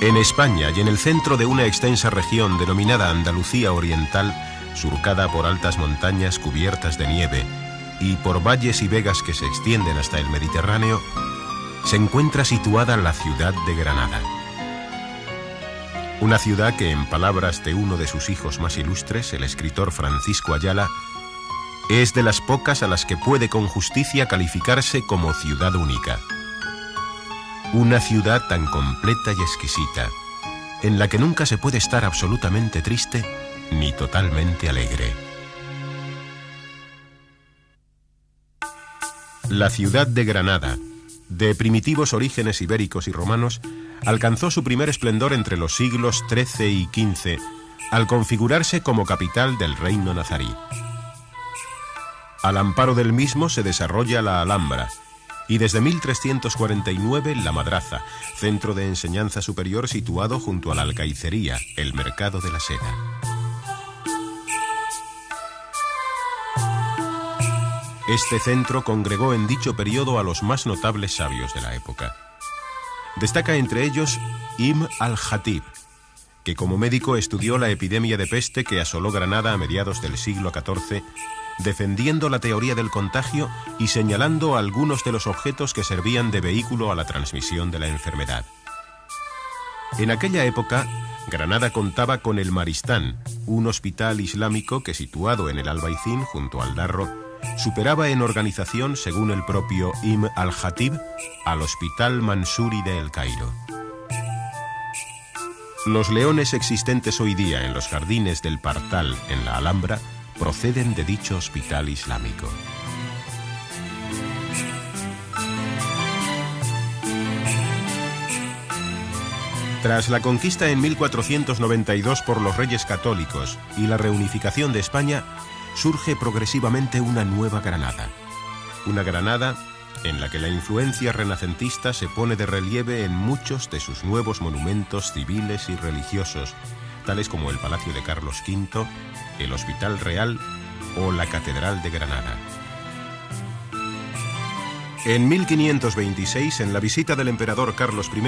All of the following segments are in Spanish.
En España y en el centro de una extensa región denominada Andalucía Oriental, surcada por altas montañas cubiertas de nieve y por valles y vegas que se extienden hasta el Mediterráneo, se encuentra situada la ciudad de Granada. Una ciudad que, en palabras de uno de sus hijos más ilustres, el escritor Francisco Ayala, es de las pocas a las que puede con justicia calificarse como ciudad única. Una ciudad tan completa y exquisita, en la que nunca se puede estar absolutamente triste ni totalmente alegre. La ciudad de Granada, de primitivos orígenes ibéricos y romanos, alcanzó su primer esplendor entre los siglos XIII y XV, al configurarse como capital del reino nazarí. Al amparo del mismo se desarrolla la Alhambra, y desde 1349 la Madraza, centro de enseñanza superior situado junto a la Alcaicería, el mercado de la seda. Este centro congregó en dicho periodo a los más notables sabios de la época. Destaca entre ellos Ibn al-Jatib, que como médico estudió la epidemia de peste que asoló Granada a mediados del siglo XIV, defendiendo la teoría del contagio y señalando algunos de los objetos que servían de vehículo a la transmisión de la enfermedad. En aquella época, Granada contaba con el Maristán, un hospital islámico que, situado en el Albaicín junto al Darro, superaba en organización, según el propio Ibn al-Jatib, al Hospital Mansuri de El Cairo. Los leones existentes hoy día en los jardines del Partal, en la Alhambra, proceden de dicho hospital islámico. Tras la conquista en 1492 por los reyes católicos y la reunificación de España, surge progresivamente una nueva Granada. Una Granada en la que la influencia renacentista se pone de relieve en muchos de sus nuevos monumentos civiles y religiosos, tales como el Palacio de Carlos V, el Hospital Real o la Catedral de Granada. En 1526, en la visita del emperador Carlos I,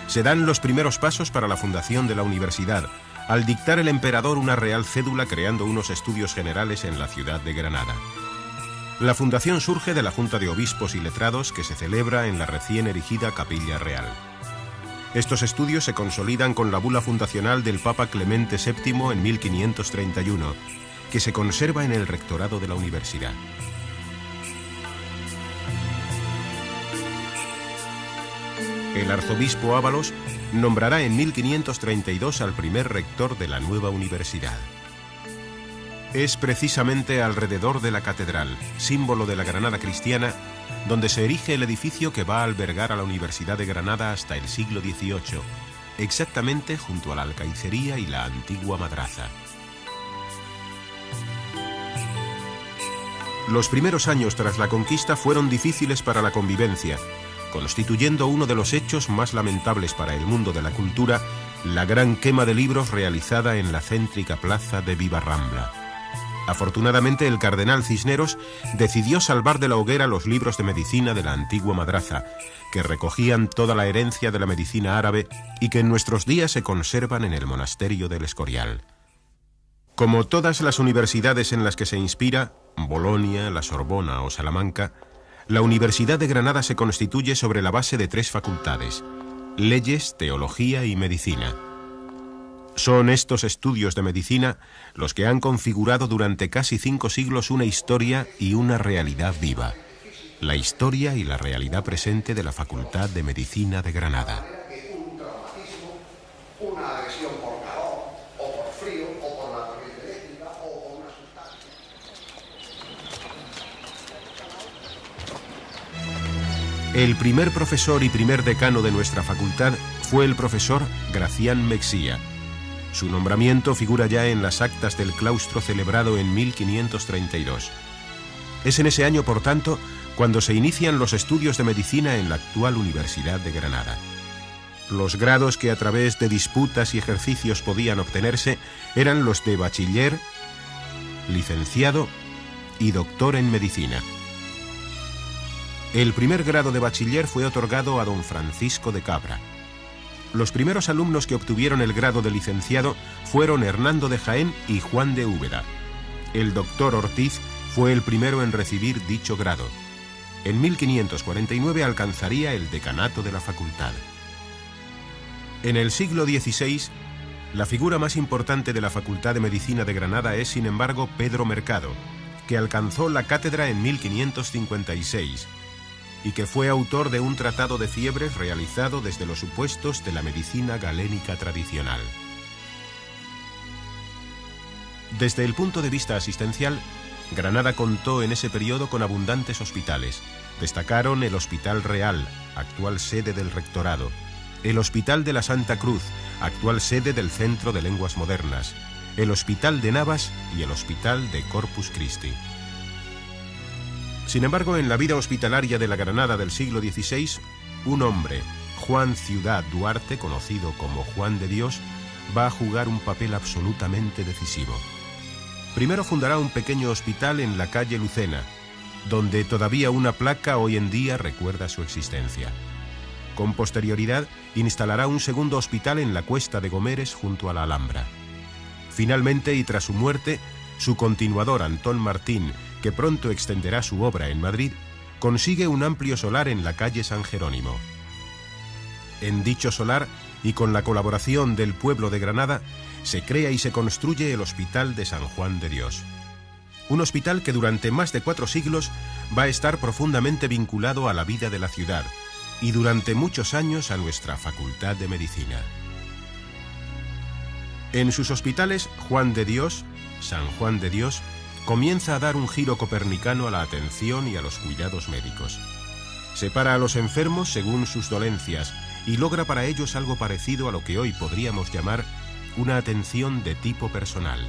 se dan los primeros pasos para la fundación de la universidad, al dictar el emperador una real cédula creando unos estudios generales en la ciudad de Granada. La fundación surge de la Junta de Obispos y Letrados que se celebra en la recién erigida Capilla Real. Estos estudios se consolidan con la bula fundacional del Papa Clemente VII en 1531, que se conserva en el rectorado de la universidad. El arzobispo Ábalos nombrará en 1532 al primer rector de la nueva universidad. Es precisamente alrededor de la catedral, símbolo de la Granada cristiana, donde se erige el edificio que va a albergar a la Universidad de Granada hasta el siglo XVIII, exactamente junto a la Alcaicería y la antigua Madraza. Los primeros años tras la conquista fueron difíciles para la convivencia, constituyendo uno de los hechos más lamentables para el mundo de la cultura, la gran quema de libros realizada en la céntrica plaza de Viva Rambla. Afortunadamente, el cardenal Cisneros decidió salvar de la hoguera los libros de medicina de la antigua Madraza, que recogían toda la herencia de la medicina árabe y que en nuestros días se conservan en el monasterio del Escorial. Como todas las universidades en las que se inspira, Bolonia, la Sorbona o Salamanca, la Universidad de Granada se constituye sobre la base de tres facultades: leyes, teología y medicina. Son estos estudios de medicina los que han configurado durante casi 5 siglos una historia y una realidad viva, la historia y la realidad presente de la Facultad de Medicina de Granada. El primer profesor y primer decano de nuestra facultad fue el profesor Gracián Mexía. Su nombramiento figura ya en las actas del claustro celebrado en 1532. Es en ese año, por tanto, cuando se inician los estudios de medicina en la actual Universidad de Granada. Los grados que a través de disputas y ejercicios podían obtenerse eran los de bachiller, licenciado y doctor en medicina. El primer grado de bachiller fue otorgado a don Francisco de Cabra. Los primeros alumnos que obtuvieron el grado de licenciado fueron Hernando de Jaén y Juan de Úbeda. El doctor Ortiz fue el primero en recibir dicho grado. En 1549 alcanzaría el decanato de la facultad. En el siglo XVI, la figura más importante de la Facultad de Medicina de Granada es, sin embargo, Pedro Mercado, que alcanzó la cátedra en 1556 y que fue autor de un tratado de fiebres realizado desde los supuestos de la medicina galénica tradicional. Desde el punto de vista asistencial, Granada contó en ese periodo con abundantes hospitales. Destacaron el Hospital Real, actual sede del Rectorado, el Hospital de la Santa Cruz, actual sede del Centro de Lenguas Modernas, el Hospital de Navas y el Hospital de Corpus Christi. Sin embargo, en la vida hospitalaria de la Granada del siglo XVI, un hombre, Juan Ciudad Duarte, conocido como Juan de Dios, va a jugar un papel absolutamente decisivo. Primero fundará un pequeño hospital en la calle Lucena, donde todavía una placa hoy en día recuerda su existencia. Con posterioridad, instalará un segundo hospital en la Cuesta de Gomeres junto a la Alhambra. Finalmente, y tras su muerte, su continuador Antón Martín, que pronto extenderá su obra en Madrid, consigue un amplio solar en la calle San Jerónimo. En dicho solar, y con la colaboración del pueblo de Granada, se crea y se construye el Hospital de San Juan de Dios. Un hospital que durante más de 4 siglos va a estar profundamente vinculado a la vida de la ciudad y durante muchos años a nuestra Facultad de Medicina. En sus hospitales, Juan de Dios, San Juan de Dios, comienza a dar un giro copernicano a la atención y a los cuidados médicos. Separa a los enfermos según sus dolencias y logra para ellos algo parecido a lo que hoy podríamos llamar una atención de tipo personal.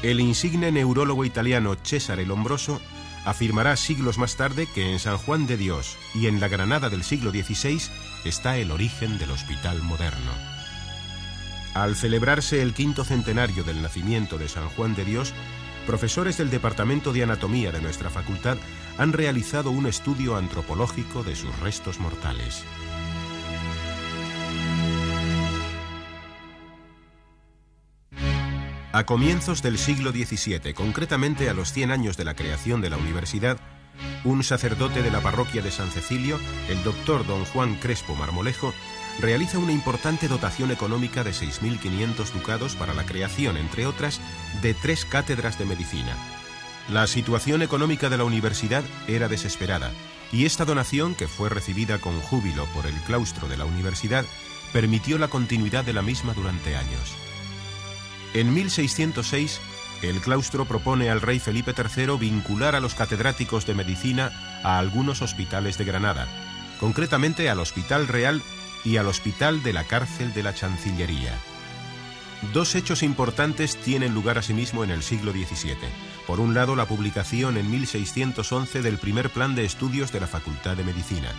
El insigne neurólogo italiano Cesare Lombroso afirmará siglos más tarde que en San Juan de Dios y en la Granada del siglo XVI está el origen del hospital moderno. Al celebrarse el 5º centenario del nacimiento de San Juan de Dios, profesores del Departamento de Anatomía de nuestra facultad han realizado un estudio antropológico de sus restos mortales. A comienzos del siglo XVII, concretamente a los 100 años de la creación de la universidad, un sacerdote de la parroquia de San Cecilio, el doctor don Juan Crespo Marmolejo, realiza una importante dotación económica de 6.500 ducados para la creación, entre otras, de 3 cátedras de medicina. La situación económica de la universidad era desesperada, y esta donación, que fue recibida con júbilo por el claustro de la universidad, permitió la continuidad de la misma durante años. En 1606, el claustro propone al rey Felipe III vincular a los catedráticos de medicina a algunos hospitales de Granada, concretamente al Hospital Real y al Hospital de la Cárcel de la Chancillería. 2 hechos importantes tienen lugar asimismo en el siglo XVII. Por un lado, la publicación en 1611 del primer plan de estudios de la Facultad de Medicina.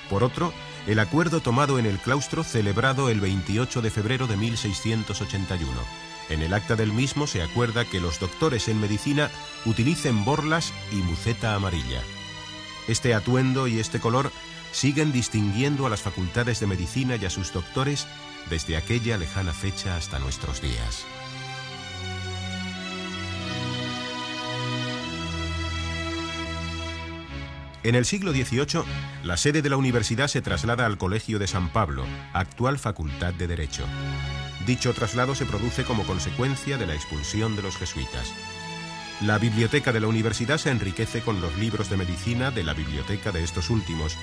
Por otro, el acuerdo tomado en el claustro celebrado el 28 de febrero de 1681. En el acta del mismo se acuerda que los doctores en medicina utilicen borlas y muceta amarilla. Este atuendo y este color siguen distinguiendo a las facultades de medicina y a sus doctores desde aquella lejana fecha hasta nuestros días. En el siglo XVIII, la sede de la universidad se traslada al Colegio de San Pablo, actual Facultad de Derecho. Dicho traslado se produce como consecuencia de la expulsión de los jesuitas. La biblioteca de la universidad se enriquece con los libros de medicina de la biblioteca de estos últimos,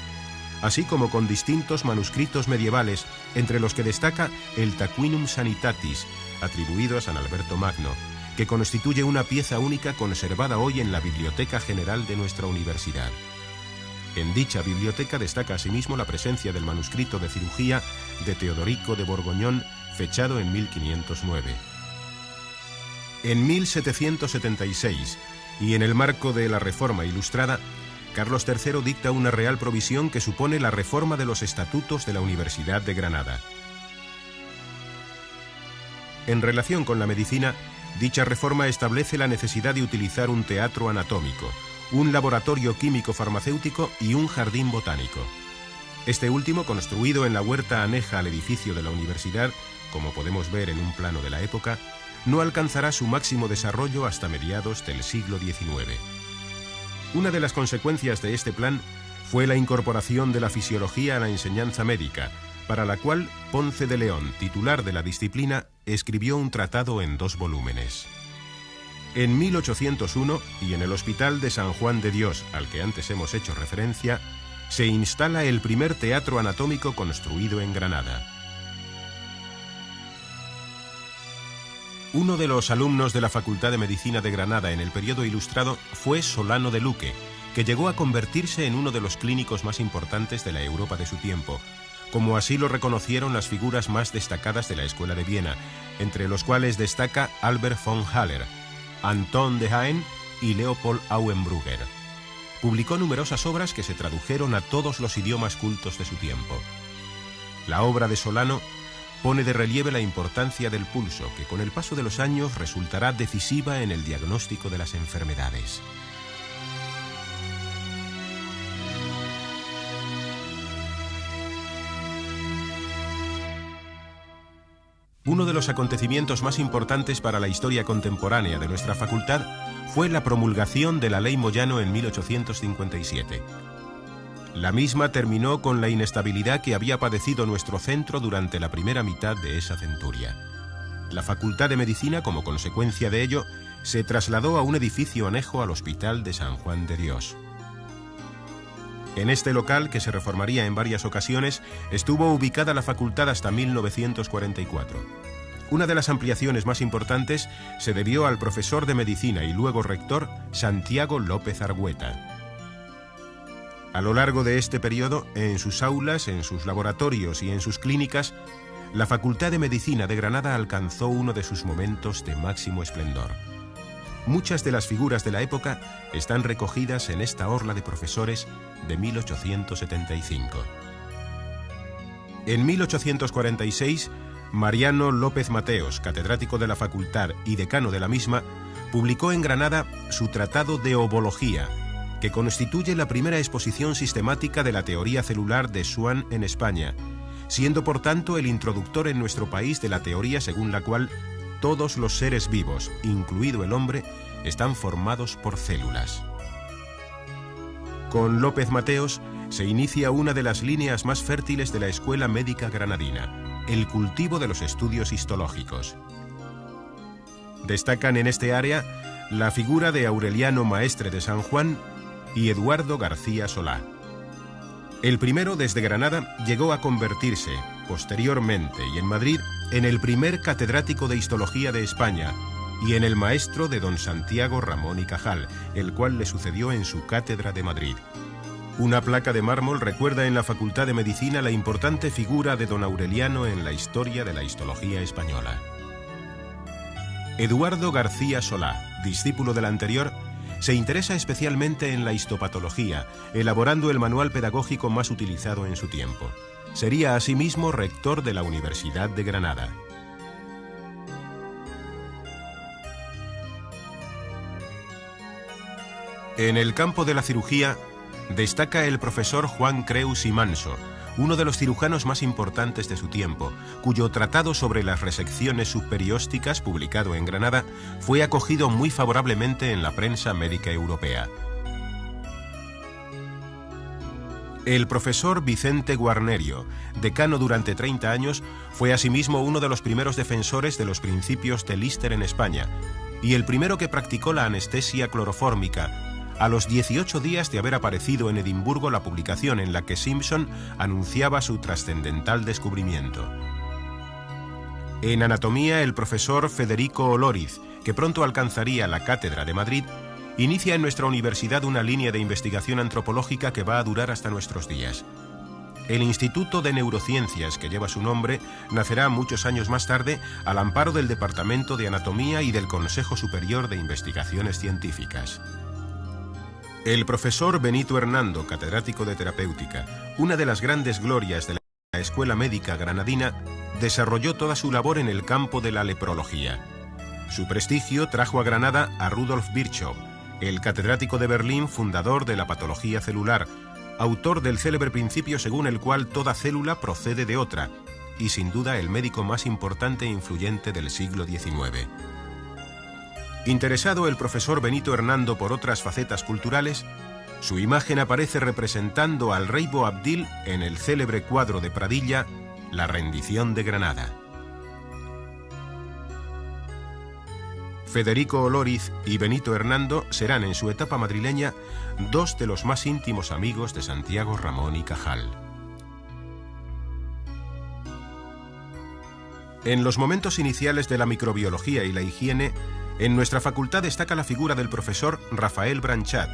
así como con distintos manuscritos medievales, entre los que destaca el Taquinum Sanitatis, atribuido a San Alberto Magno, que constituye una pieza única conservada hoy en la Biblioteca General de nuestra universidad. En dicha biblioteca destaca asimismo la presencia del manuscrito de cirugía de Teodorico de Borgoñón, fechado en 1509. En 1776, y en el marco de la Reforma Ilustrada, Carlos III dicta una real provisión que supone la reforma de los estatutos de la Universidad de Granada. En relación con la medicina, dicha reforma establece la necesidad de utilizar un teatro anatómico, un laboratorio químico-farmacéutico y un jardín botánico. Este último, construido en la huerta aneja al edificio de la universidad, como podemos ver en un plano de la época, no alcanzará su máximo desarrollo hasta mediados del siglo XIX. Una de las consecuencias de este plan fue la incorporación de la fisiología a la enseñanza médica, para la cual Ponce de León, titular de la disciplina, escribió un tratado en 2 volúmenes. En 1801, y en el Hospital de San Juan de Dios, al que antes hemos hecho referencia, se instala el primer teatro anatómico construido en Granada. Uno de los alumnos de la Facultad de Medicina de Granada en el periodo ilustrado fue Solano de Luque, que llegó a convertirse en uno de los clínicos más importantes de la Europa de su tiempo, como así lo reconocieron las figuras más destacadas de la Escuela de Viena, entre los cuales destaca Albert von Haller, Anton de Haen y Leopold Auenbrugger. Publicó numerosas obras que se tradujeron a todos los idiomas cultos de su tiempo. La obra de Solano pone de relieve la importancia del pulso, que con el paso de los años resultará decisiva en el diagnóstico de las enfermedades. Uno de los acontecimientos más importantes para la historia contemporánea de nuestra facultad fue la promulgación de la Ley Moyano en 1857. La misma terminó con la inestabilidad que había padecido nuestro centro durante la primera mitad de esa centuria. La Facultad de Medicina, como consecuencia de ello, se trasladó a un edificio anejo al Hospital de San Juan de Dios. En este local, que se reformaría en varias ocasiones, estuvo ubicada la facultad hasta 1944. Una de las ampliaciones más importantes se debió al profesor de medicina y luego rector Santiago López Argüeta. A lo largo de este periodo, en sus aulas, en sus laboratorios y en sus clínicas, la Facultad de Medicina de Granada alcanzó uno de sus momentos de máximo esplendor. Muchas de las figuras de la época están recogidas en esta orla de profesores de 1875. En 1846, Mariano López Mateos, catedrático de la facultad y decano de la misma, publicó en Granada su Tratado de Obología, que constituye la primera exposición sistemática de la teoría celular de Schwann en España, siendo por tanto el introductor en nuestro país de la teoría según la cual todos los seres vivos, incluido el hombre, están formados por células. Con López Mateos se inicia una de las líneas más fértiles de la Escuela Médica Granadina, el cultivo de los estudios histológicos. Destacan en este área la figura de Aureliano Maestre de San Juan y Eduardo García Solá. El primero, desde Granada, llegó a convertirse, posteriormente y en Madrid, en el primer catedrático de Histología de España y en el maestro de don Santiago Ramón y Cajal, el cual le sucedió en su cátedra de Madrid. Una placa de mármol recuerda en la Facultad de Medicina la importante figura de don Aureliano en la historia de la histología española. Eduardo García Solá, discípulo del anterior, se interesa especialmente en la histopatología, elaborando el manual pedagógico más utilizado en su tiempo. Sería asimismo rector de la Universidad de Granada. En el campo de la cirugía destaca el profesor Juan Creus y Manso, uno de los cirujanos más importantes de su tiempo, cuyo tratado sobre las resecciones subperiósticas, publicado en Granada, fue acogido muy favorablemente en la prensa médica europea. El profesor Vicente Guarnerio, decano durante 30 años, fue asimismo uno de los primeros defensores de los principios de Lister en España, y el primero que practicó la anestesia clorofórmica, a los 18 días de haber aparecido en Edimburgo la publicación en la que Simpson anunciaba su trascendental descubrimiento. En anatomía, el profesor Federico Olóriz, que pronto alcanzaría la cátedra de Madrid, inicia en nuestra universidad una línea de investigación antropológica que va a durar hasta nuestros días. El Instituto de Neurociencias, que lleva su nombre, nacerá muchos años más tarde al amparo del Departamento de Anatomía y del Consejo Superior de Investigaciones Científicas. El profesor Benito Hernando, catedrático de terapéutica, una de las grandes glorias de la Escuela Médica Granadina, desarrolló toda su labor en el campo de la leprología. Su prestigio trajo a Granada a Rudolf Virchow, el catedrático de Berlín fundador de la patología celular, autor del célebre principio según el cual toda célula procede de otra, y sin duda el médico más importante e influyente del siglo XIX. Interesado el profesor Benito Hernando por otras facetas culturales, su imagen aparece representando al rey Boabdil en el célebre cuadro de Pradilla, La rendición de Granada. Federico Olóriz y Benito Hernando serán en su etapa madrileña dos de los más íntimos amigos de Santiago Ramón y Cajal. En los momentos iniciales de la microbiología y la higiene, en nuestra facultad destaca la figura del profesor Rafael Branchat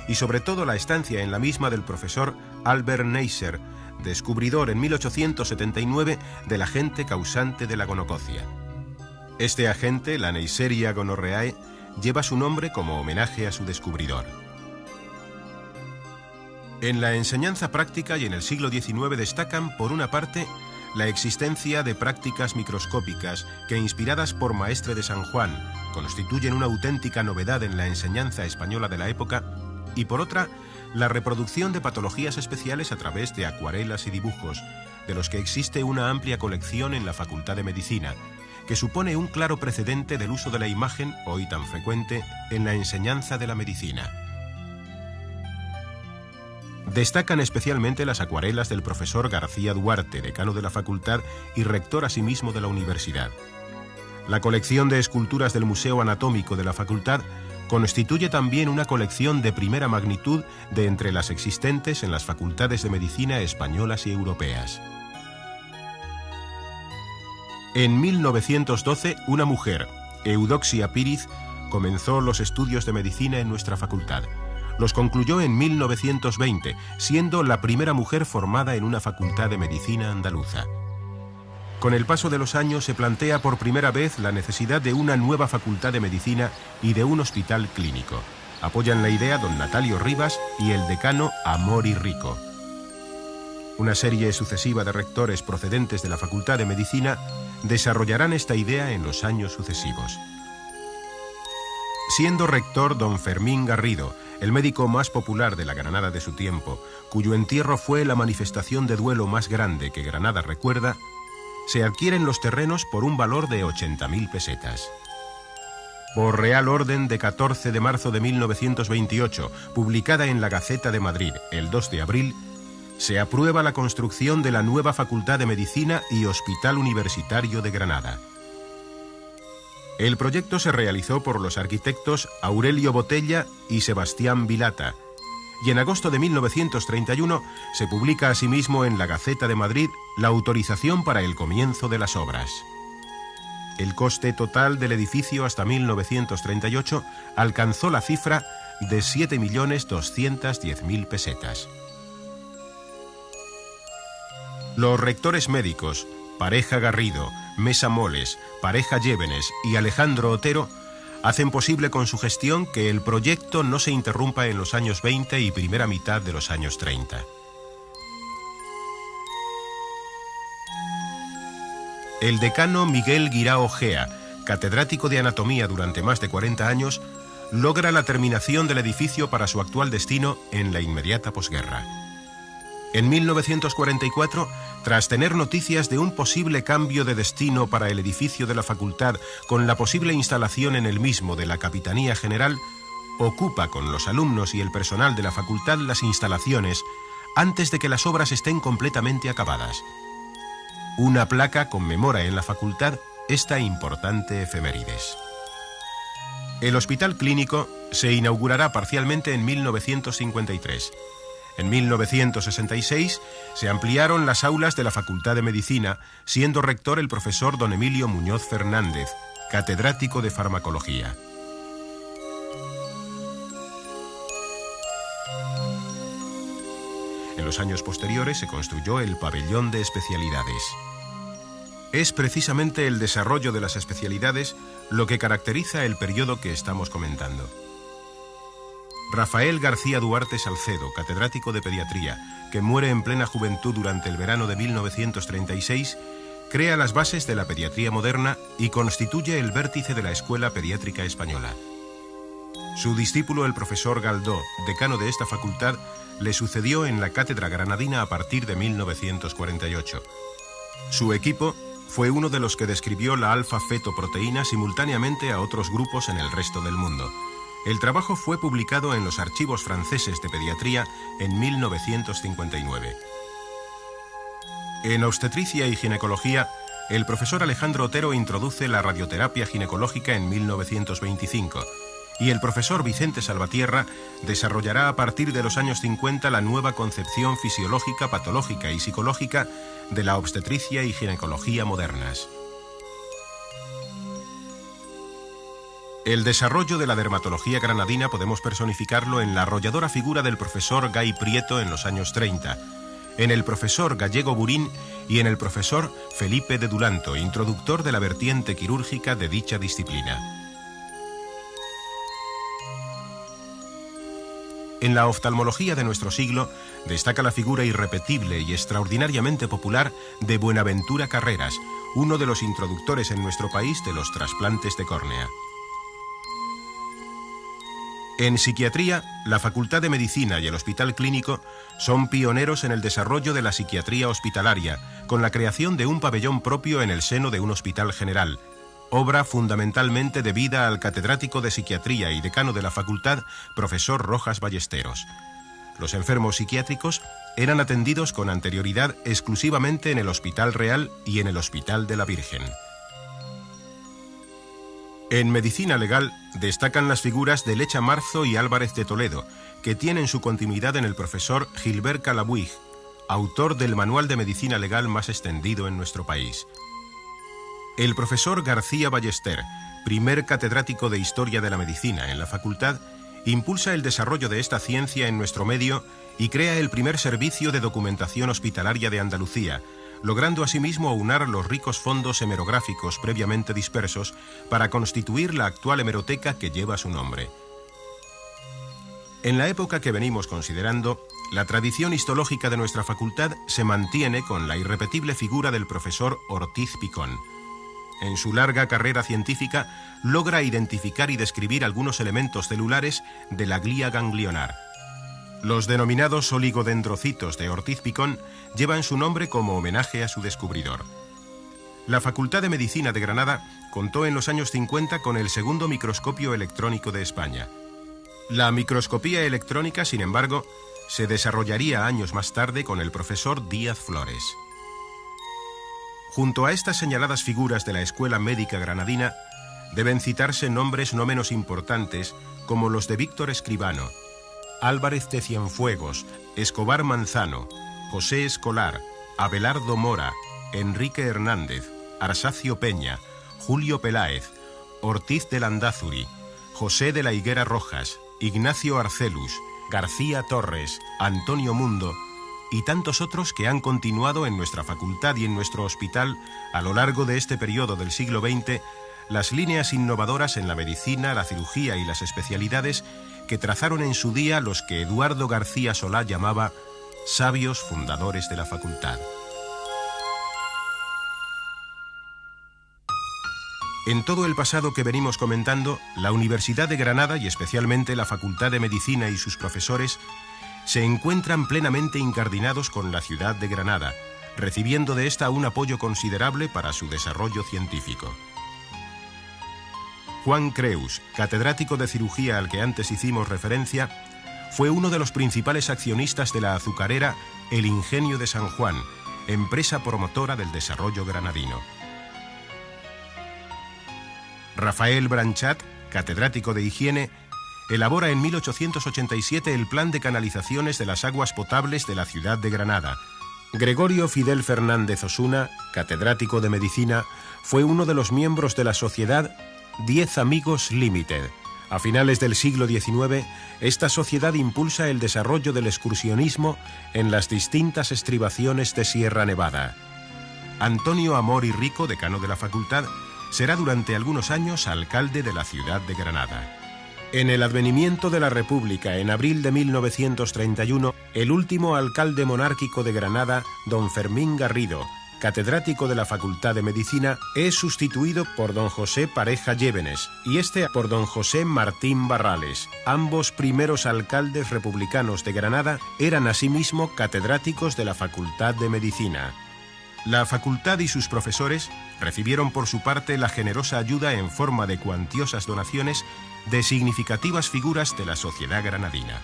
y sobre todo la estancia en la misma del profesor Albert Neisser, descubridor en 1879 del agente causante de la gonococia. Este agente, la Neisseria gonorrhoeae, lleva su nombre como homenaje a su descubridor. En la enseñanza práctica y en el siglo XIX destacan, por una parte, la existencia de prácticas microscópicas que, inspiradas por Maestre de San Juan, constituyen una auténtica novedad en la enseñanza española de la época, y por otra, la reproducción de patologías especiales a través de acuarelas y dibujos, de los que existe una amplia colección en la Facultad de Medicina, que supone un claro precedente del uso de la imagen, hoy tan frecuente, en la enseñanza de la medicina. Destacan especialmente las acuarelas del profesor García Duarte, decano de la facultad y rector asimismo de la universidad. La colección de esculturas del Museo Anatómico de la facultad constituye también una colección de primera magnitud de entre las existentes en las facultades de medicina españolas y europeas. En 1912, una mujer, Eudoxia Píriz, comenzó los estudios de medicina en nuestra facultad. Los concluyó en 1920, siendo la primera mujer formada en una facultad de medicina andaluza. Con el paso de los años se plantea por primera vez la necesidad de una nueva facultad de medicina y de un hospital clínico. Apoyan la idea don Natalio Rivas y el decano Amori Rico. Una serie sucesiva de rectores procedentes de la Facultad de Medicina desarrollarán esta idea en los años sucesivos. Siendo rector don Fermín Garrido, el médico más popular de la Granada de su tiempo, cuyo entierro fue la manifestación de duelo más grande que Granada recuerda, se adquieren los terrenos por un valor de 80.000 pesetas. Por Real Orden de 14 de marzo de 1928, publicada en la Gaceta de Madrid el 2 de abril, se aprueba la construcción de la nueva Facultad de Medicina y Hospital Universitario de Granada. El proyecto se realizó por los arquitectos Aurelio Botella y Sebastián Vilata, y en agosto de 1931 se publica asimismo en la Gaceta de Madrid la autorización para el comienzo de las obras. El coste total del edificio hasta 1938 alcanzó la cifra de 7.210.000 pesetas. Los rectores médicos, Pareja Garrido, Mesa Moles, Pareja Llévenes y Alejandro Otero hacen posible con su gestión que el proyecto no se interrumpa en los años 20 y primera mitad de los años 30. El decano Miguel Guirao Gea, catedrático de anatomía durante más de 40 años, logra la terminación del edificio para su actual destino en la inmediata posguerra. En 1944, tras tener noticias de un posible cambio de destino para el edificio de la facultad con la posible instalación en el mismo de la Capitanía General, ocupa con los alumnos y el personal de la facultad las instalaciones antes de que las obras estén completamente acabadas. Una placa conmemora en la facultad esta importante efemérides. El hospital clínico se inaugurará parcialmente en 1953. En 1966 se ampliaron las aulas de la Facultad de Medicina, siendo rector el profesor don Emilio Muñoz Fernández, catedrático de farmacología. En los años posteriores se construyó el pabellón de especialidades. Es precisamente el desarrollo de las especialidades lo que caracteriza el periodo que estamos comentando. Rafael García Duarte Salcedo, catedrático de pediatría, que muere en plena juventud durante el verano de 1936, crea las bases de la pediatría moderna y constituye el vértice de la Escuela Pediátrica Española. Su discípulo, el profesor Galdó, decano de esta facultad, le sucedió en la cátedra granadina a partir de 1948. Su equipo fue uno de los que describió la alfa-fetoproteína simultáneamente a otros grupos en el resto del mundo. El trabajo fue publicado en los archivos franceses de pediatría en 1959. En obstetricia y ginecología, el profesor Alejandro Otero introduce la radioterapia ginecológica en 1925 y el profesor Vicente Salvatierra desarrollará a partir de los años 50 la nueva concepción fisiológica, patológica y psicológica de la obstetricia y ginecología modernas. El desarrollo de la dermatología granadina podemos personificarlo en la arrolladora figura del profesor Gay Prieto en los años 30, en el profesor Gallego Burín y en el profesor Felipe de Dulanto, introductor de la vertiente quirúrgica de dicha disciplina. En la oftalmología de nuestro siglo destaca la figura irrepetible y extraordinariamente popular de Buenaventura Carreras, uno de los introductores en nuestro país de los trasplantes de córnea. En psiquiatría, la Facultad de Medicina y el Hospital Clínico son pioneros en el desarrollo de la psiquiatría hospitalaria, con la creación de un pabellón propio en el seno de un hospital general, obra fundamentalmente debida al catedrático de psiquiatría y decano de la facultad, profesor Rojas Ballesteros. Los enfermos psiquiátricos eran atendidos con anterioridad exclusivamente en el Hospital Real y en el Hospital de la Virgen. En medicina legal destacan las figuras de Lecha Marzo y Álvarez de Toledo, que tienen su continuidad en el profesor Gilbert Calabuig, autor del manual de medicina legal más extendido en nuestro país. El profesor García Ballester, primer catedrático de Historia de la Medicina en la facultad, impulsa el desarrollo de esta ciencia en nuestro medio y crea el primer servicio de documentación hospitalaria de Andalucía, logrando asimismo aunar los ricos fondos hemerográficos previamente dispersos para constituir la actual hemeroteca que lleva su nombre. En la época que venimos considerando, la tradición histológica de nuestra facultad se mantiene con la irrepetible figura del profesor Ortiz Picón. En su larga carrera científica, logra identificar y describir algunos elementos celulares de la glía ganglionar. Los denominados oligodendrocitos de Ortiz Picón llevan su nombre como homenaje a su descubridor. La Facultad de Medicina de Granada contó en los años 50 con el segundo microscopio electrónico de España. La microscopía electrónica, sin embargo, se desarrollaría años más tarde con el profesor Díaz Flores. Junto a estas señaladas figuras de la Escuela Médica Granadina, deben citarse nombres no menos importantes como los de Víctor Escribano, Álvarez de Cienfuegos, Escobar Manzano, José Escolar, Abelardo Mora, Enrique Hernández, Arsacio Peña, Julio Peláez, Ortiz de Landázuri, José de la Higuera Rojas, Ignacio Arcelus, García Torres, Antonio Mundo y tantos otros que han continuado en nuestra facultad y en nuestro hospital a lo largo de este periodo del siglo XX las líneas innovadoras en la medicina, la cirugía y las especialidades que trazaron en su día los que Eduardo García Solá llamaba sabios fundadores de la facultad. En todo el pasado que venimos comentando, la Universidad de Granada y especialmente la Facultad de Medicina y sus profesores se encuentran plenamente incardinados con la ciudad de Granada, recibiendo de esta un apoyo considerable para su desarrollo científico. Juan Creus, catedrático de cirugía al que antes hicimos referencia, fue uno de los principales accionistas de la azucarera El Ingenio de San Juan, empresa promotora del desarrollo granadino. Rafael Branchat, catedrático de higiene, elabora en 1887 el plan de canalizaciones de las aguas potables de la ciudad de Granada. Gregorio Fidel Fernández Osuna, catedrático de medicina, fue uno de los miembros de la sociedad 10 Amigos Limited. A finales del siglo XIX, esta sociedad impulsa el desarrollo del excursionismo en las distintas estribaciones de Sierra Nevada. Antonio Amor y Rico, decano de la facultad, será durante algunos años alcalde de la ciudad de Granada. En el advenimiento de la República, en abril de 1931, el último alcalde monárquico de Granada, don Fermín Garrido, catedrático de la Facultad de Medicina, es sustituido por don José Pareja Llévenes y este por don José Martín Barrales. Ambos primeros alcaldes republicanos de Granada eran asimismo catedráticos de la Facultad de Medicina. La facultad y sus profesores recibieron por su parte la generosa ayuda en forma de cuantiosas donaciones de significativas figuras de la sociedad granadina.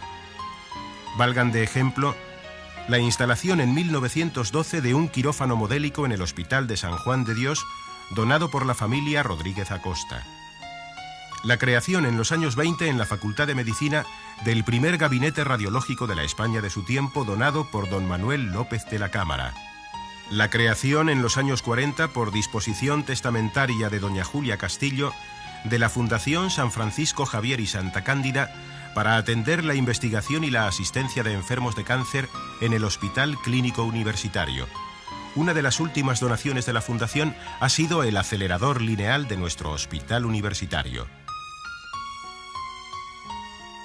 Valgan de ejemplo la instalación en 1912 de un quirófano modélico en el Hospital de San Juan de Dios, donado por la familia Rodríguez Acosta. La creación en los años 20 en la Facultad de Medicina del primer gabinete radiológico de la España de su tiempo, donado por don Manuel López de la Cámara. La creación en los años 40, por disposición testamentaria de doña Julia Castillo, de la Fundación San Francisco Javier y Santa Cándida para atender la investigación y la asistencia de enfermos de cáncer en el Hospital Clínico Universitario. Una de las últimas donaciones de la Fundación ha sido el acelerador lineal de nuestro Hospital Universitario.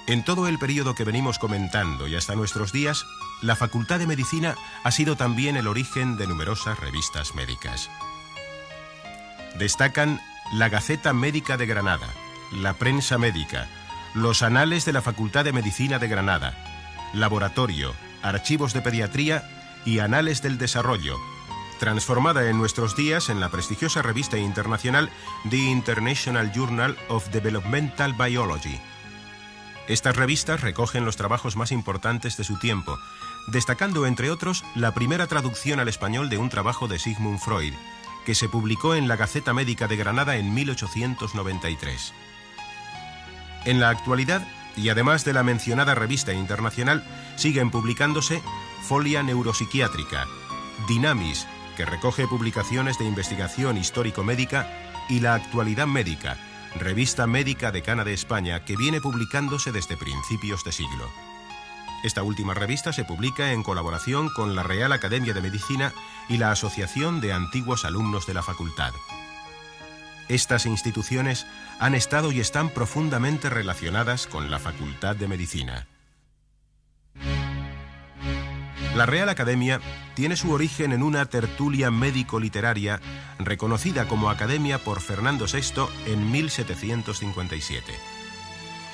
En todo el periodo que venimos comentando y hasta nuestros días, la Facultad de Medicina ha sido también el origen de numerosas revistas médicas. Destacan la Gaceta Médica de Granada, la Prensa Médica, los Anales de la Facultad de Medicina de Granada, Laboratorio, Archivos de Pediatría y Anales del Desarrollo, transformada en nuestros días en la prestigiosa revista internacional The International Journal of Developmental Biology. Estas revistas recogen los trabajos más importantes de su tiempo, destacando entre otros la primera traducción al español de un trabajo de Sigmund Freud, que se publicó en la Gaceta Médica de Granada en 1893. En la actualidad, y además de la mencionada revista internacional, siguen publicándose Folia Neuropsiquiátrica, Dinamis, que recoge publicaciones de investigación histórico-médica, y La Actualidad Médica, revista médica decana de España, que viene publicándose desde principios de siglo. Esta última revista se publica en colaboración con la Real Academia de Medicina y la Asociación de Antiguos Alumnos de la Facultad. Estas instituciones han estado y están profundamente relacionadas con la Facultad de Medicina. La Real Academia tiene su origen en una tertulia médico-literaria reconocida como Academia por Fernando VI en 1757.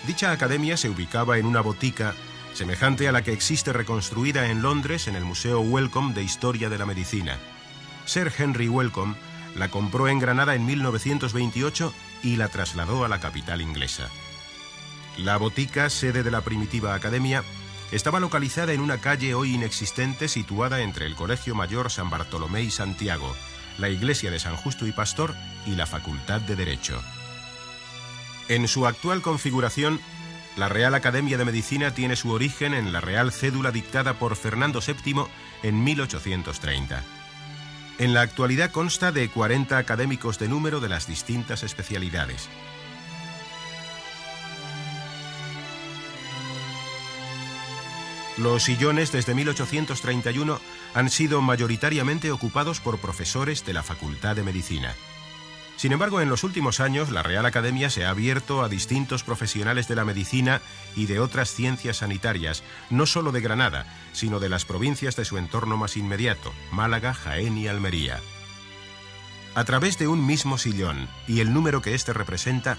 Dicha academia se ubicaba en una botica semejante a la que existe reconstruida en Londres en el Museo Wellcome de Historia de la Medicina. Sir Henry Wellcome la compró en Granada en 1928 y la trasladó a la capital inglesa. La botica, sede de la primitiva academia, estaba localizada en una calle hoy inexistente situada entre el Colegio Mayor San Bartolomé y Santiago, la iglesia de San Justo y Pastor y la Facultad de Derecho. En su actual configuración, la Real Academia de Medicina tiene su origen en la Real Cédula dictada por Fernando VII en 1830. En la actualidad consta de 40 académicos de número de las distintas especialidades. Los sillones desde 1831 han sido mayoritariamente ocupados por profesores de la Facultad de Medicina. Sin embargo, en los últimos años, la Real Academia se ha abierto a distintos profesionales de la medicina y de otras ciencias sanitarias, no solo de Granada, sino de las provincias de su entorno más inmediato, Málaga, Jaén y Almería. A través de un mismo sillón y el número que éste representa,